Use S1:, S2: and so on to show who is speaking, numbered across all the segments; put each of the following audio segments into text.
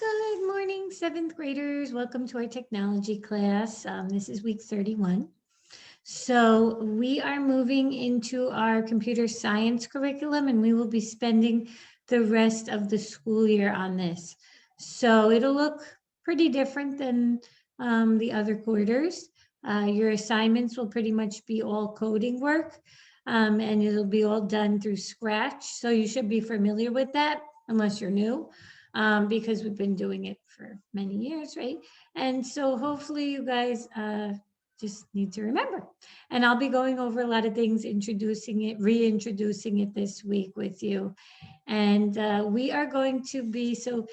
S1: Good morning, seventh graders. Welcome to our technology class. This is week 31. So we are moving into our computer science curriculum, and we will be spending the rest of the school year on this. So it'll look pretty different than the other quarters. Your assignments will pretty much be all coding work, and it'll be all done through Scratch. So you should be familiar with that, unless you're new. Because we've been doing it for many years, right? And so hopefully you guys just need to remember. And I'll be going over a lot of things, reintroducing it this week with you. And we are going to be, so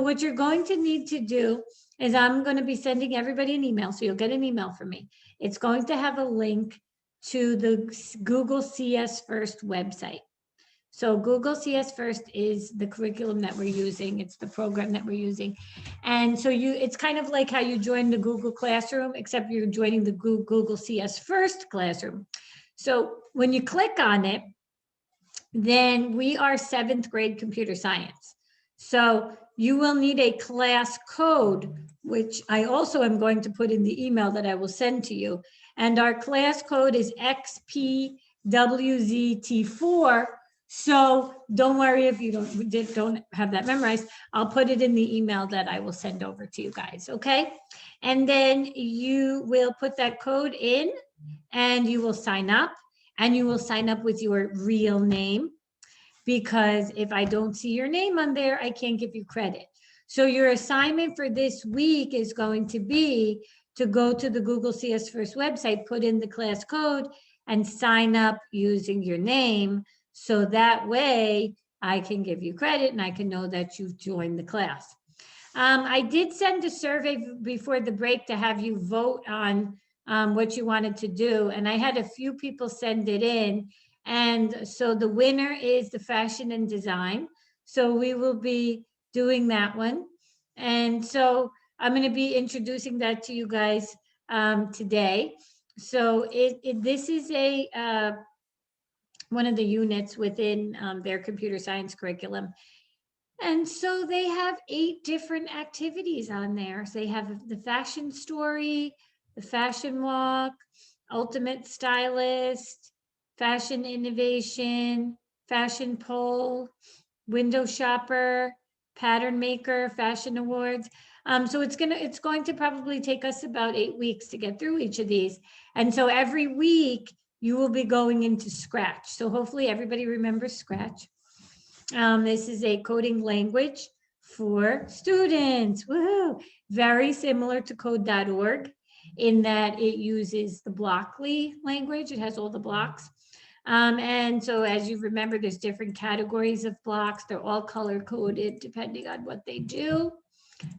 S1: what you're going to need to do is I'm going to be sending everybody an email. So you'll get an email from me. It's going to have a link to the Google CS First website. So Google CS First is the curriculum that we're using. It's the program that we're using. And so it's kind of like how you join the Google Classroom, except you're joining the Google CS First classroom. So when you click on it, then we are seventh grade computer science. So you will need a class code, which I also am going to put in the email that I will send to you. And our class code is XPWZT4. So don't worry if you don't have that memorized. I'll put it in the email that I will send over to you guys, okay? And then you will put that code in and you will sign up, and you will sign up with your real name, because if I don't see your name on there, I can't give you credit. So your assignment for this week is going to be to go to the Google CS First website, put in the class code, and sign up using your name. So that way I can give you credit and I can know that you've joined the class. I did send a survey before the break to have you vote on what you wanted to do. And I had a few people send it in. And so the winner is the fashion and design. So we will be doing that one. And so I'm going to be introducing that to you guys today. So this is one of the units within their computer science curriculum. And so they have 8 different activities on there. So they have the fashion story, the fashion walk, ultimate stylist, fashion innovation, fashion poll, window shopper, pattern maker, fashion awards. So it's going to probably take us about 8 weeks to get through each of these. And so every week you will be going into Scratch. So hopefully everybody remembers Scratch. This is a coding language for students. Woohoo! Very similar to code.org in that it uses the Blockly language. It has all the blocks. And so as you remember, there's different categories of blocks. They're all color coded depending on what they do.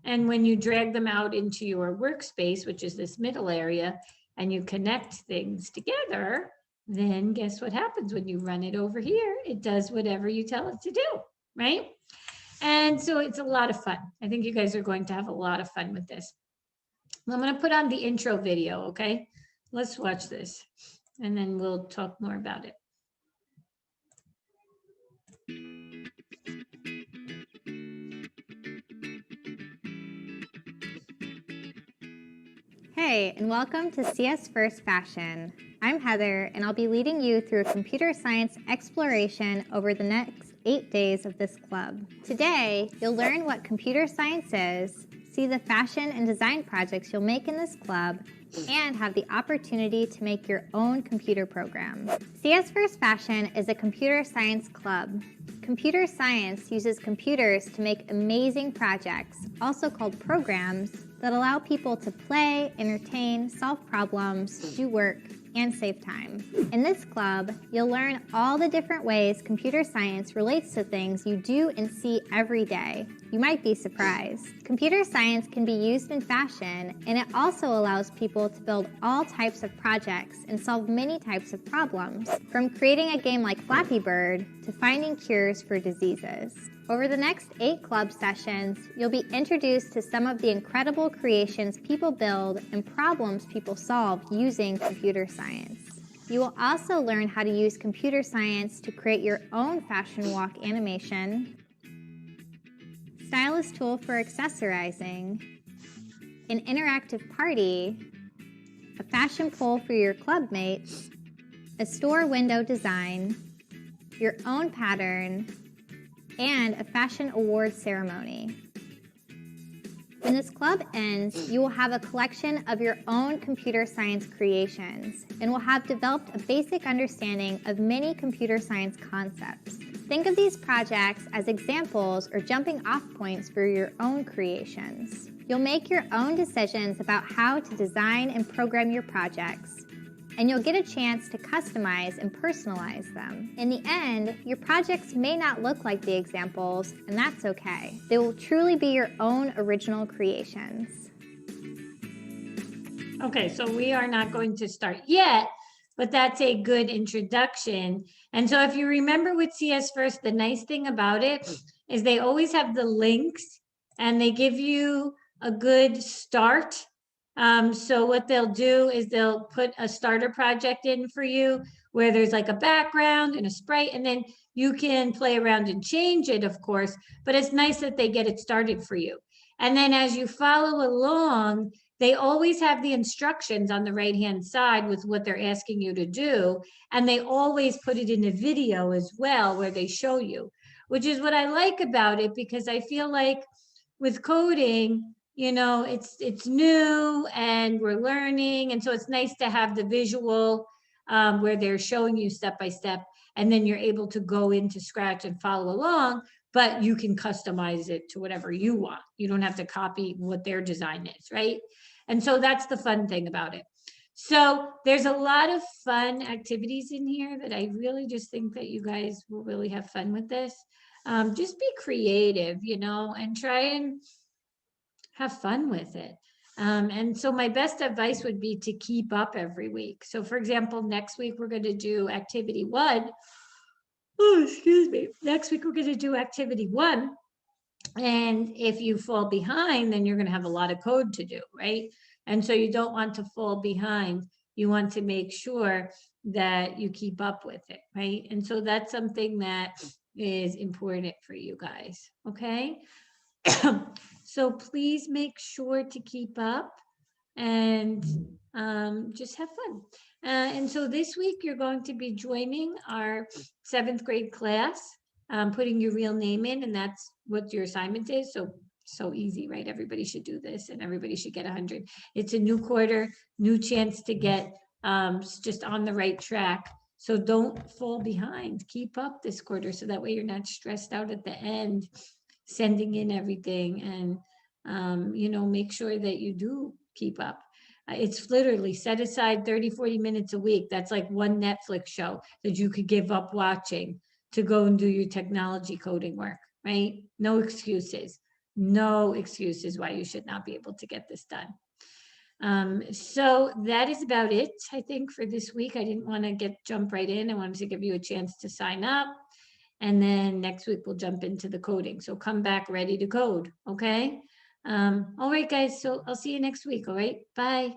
S1: And when you drag them out into your workspace, which is this middle area, and you connect things together, then guess what happens when you run it over here? It does whatever you tell it to do, right? And so it's a lot of fun. I think you guys are going to have a lot of fun with this. I'm going to put on the intro video, okay? Let's watch this, and then we'll talk more about it.
S2: Hey, and welcome to CS First Fashion. I'm Heather, and I'll be leading you through a computer science exploration over the next 8 days of this club. Today, you'll learn what computer science is, see the fashion and design projects you'll make in this club, and have the opportunity to make your own computer program. CS First Fashion is a computer science club. Computer science uses computers to make amazing projects, also called programs, that allow people to play, entertain, solve problems, do work, and save time. In this club, you'll learn all the different ways computer science relates to things you do and see every day. You might be surprised. Computer science can be used in fashion, and it also allows people to build all types of projects and solve many types of problems, from creating a game like Flappy Bird to finding cures for diseases. Over the next 8 club sessions, you'll be introduced to some of the incredible creations people build and problems people solve using computer science. You will also learn how to use computer science to create your own fashion walk animation, stylus tool for accessorizing, an interactive party, a fashion pole for your club mates, a store window design, your own pattern, and a fashion award ceremony. When this club ends, you will have a collection of your own computer science creations and will have developed a basic understanding of many computer science concepts. Think of these projects as examples or jumping off points for your own creations. You'll make your own decisions about how to design and program your projects, and you'll get a chance to customize and personalize them. In the end, your projects may not look like the examples, and that's okay. They will truly be your own original creations.
S1: Okay, so we are not going to start yet, but that's a good introduction. And so if you remember with CS First, the nice thing about it is they always have the links and they give you a good start. So what they'll do is they'll put a starter project in for you where there's like a background and a sprite, and then you can play around and change it, of course, but it's nice that they get it started for you. And then as you follow along, they always have the instructions on the right-hand side with what they're asking you to do. And they always put it in a video as well where they show you, which is what I like about it, because I feel like with coding, you know, it's new and we're learning. And so it's nice to have the visual where they're showing you step by step, and then you're able to go into Scratch and follow along, but you can customize it to whatever you want. You don't have to copy what their design is, right? And so that's the fun thing about it. So there's a lot of fun activities in here that I really just think that you guys will really have fun with this. Just be creative, you know, and try and have fun with it. And so my best advice would be to keep up every week. So for example, next week we're going to do activity 1. Oh, excuse me. Next week we're going to do activity 1. And if you fall behind, then you're going to have a lot of code to do, right? And so you don't want to fall behind. You want to make sure that you keep up with it, right? And so that's something that is important for you guys, okay? So please make sure to keep up and just have fun. And so this week you're going to be joining our 7th grade class, putting your real name in, and that's what your assignment is. So easy, right? Everybody should do this and everybody should get 100. It's a new quarter, new chance to get just on the right track. So don't fall behind. Keep up this quarter so that way you're not stressed out at the end, sending in everything, and you know, make sure that you do keep up. It's literally set aside 30-40 minutes a week. That's like one Netflix show that you could give up watching to go and do your technology coding work, right? No excuses. No excuses why you should not be able to get this done. So that is about it, I think, for this week. I didn't want to jump right in. I wanted to give you a chance to sign up. And then next week we'll jump into the coding. So come back ready to code, okay? All right, guys. So I'll see you next week. All right. Bye.